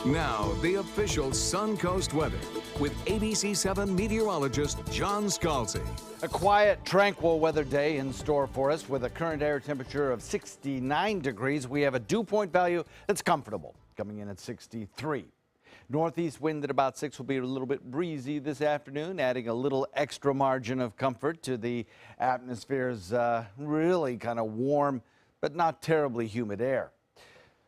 Now, the official Suncoast weather with ABC7 meteorologist John Scalzi. A quiet, tranquil weather day in store for us with a current air temperature of 69 degrees. We have a dew point value that's comfortable, coming in at 63. Northeast wind at about 6 will be a little bit breezy this afternoon, adding a little extra margin of comfort to the atmosphere's really kind of warm but not terribly humid air.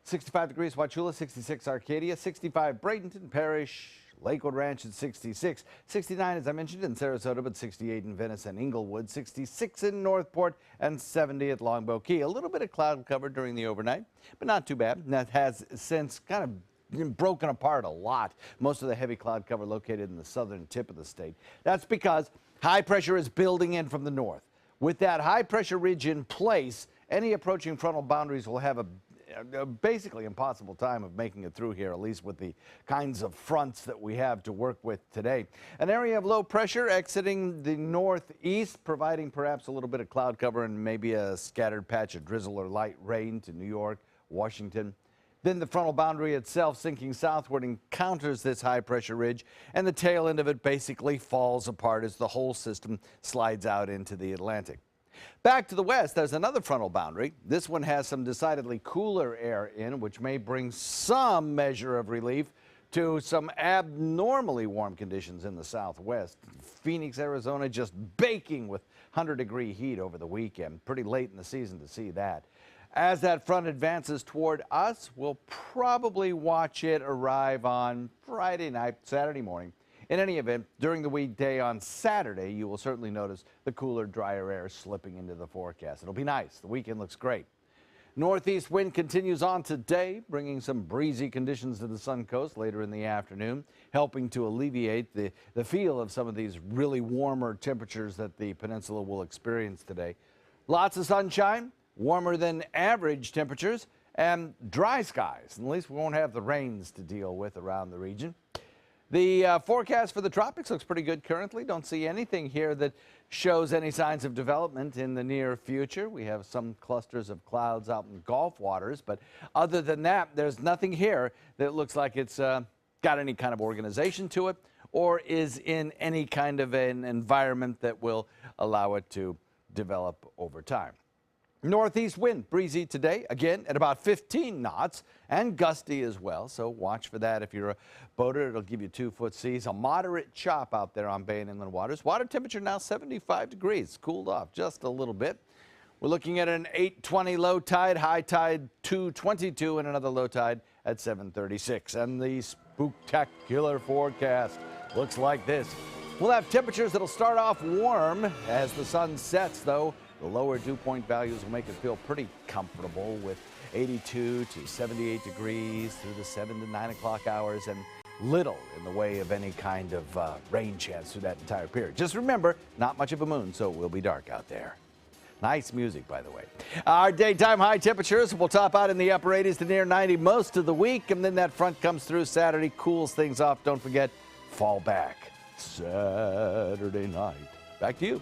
65 degrees Wauchula, 66 Arcadia, 65 Bradenton Parish, Lakewood Ranch at 66, 69 as I mentioned in Sarasota, but 68 in Venice and Inglewood, 66 in Northport, and 70 at Longboat Key. A little bit of cloud cover during the overnight, but not too bad. And that has since kind of broken apart a lot. Most of the heavy cloud cover located in the southern tip of the state. That's because high pressure is building in from the north. With that high pressure ridge in place, any approaching frontal boundaries will have a basically impossible time of making it through here, at least with the kinds of fronts that we have to work with today. An area of low pressure exiting the northeast, providing perhaps a little bit of cloud cover and maybe a scattered patch of drizzle or light rain to New York, Washington. Then the frontal boundary itself sinking southward encounters this high pressure ridge, and the tail end of it basically falls apart as the whole system slides out into the Atlantic. Back to the west, there's another frontal boundary. This one has some decidedly cooler air in, which may bring some measure of relief to some abnormally warm conditions in the southwest. Phoenix, Arizona, just baking with 100-degree heat over the weekend. Pretty late in the season to see that. As that front advances toward us, we'll probably watch it arrive on Friday night, Saturday morning. In any event, during the weekday on Saturday, you will certainly notice the cooler, drier air slipping into the forecast. It'll be nice. The weekend looks great. Northeast wind continues on today, bringing some breezy conditions to the Suncoast later in the afternoon, helping to alleviate the feel of some of these really warmer temperatures that the peninsula will experience today. Lots of sunshine, warmer than average temperatures, and dry skies. At least we won't have the rains to deal with around the region. The forecast for the tropics looks pretty good currently. Don't see anything here that shows any signs of development in the near future. We have some clusters of clouds out in Gulf waters, but other than that, there's nothing here that looks like it's got any kind of organization to it or is in any kind of an environment that will allow it to develop over time. Northeast wind, breezy today, again at about 15 knots, and gusty as well, so watch for that if you're a boater. It'll give you 2-foot seas. A moderate chop out there on bay and inland waters. Water temperature now 75 degrees, cooled off just a little bit. We're looking at an 8:20 low tide, high tide 2:22, and another low tide at 7:36. And the spooktacular forecast looks like this. We'll have temperatures that'll start off warm as the sun sets, though. The lower dew point values will make it feel pretty comfortable with 82 to 78 degrees through the 7 to 9 o'clock hours and little in the way of any kind of rain chance through that entire period. Just remember, not much of a moon, so it will be dark out there. Nice music, by the way. Our daytime high temperatures will top out in the upper 80s to near 90 most of the week, and then that front comes through Saturday, cools things off. Don't forget, fall back Saturday night. Back to you.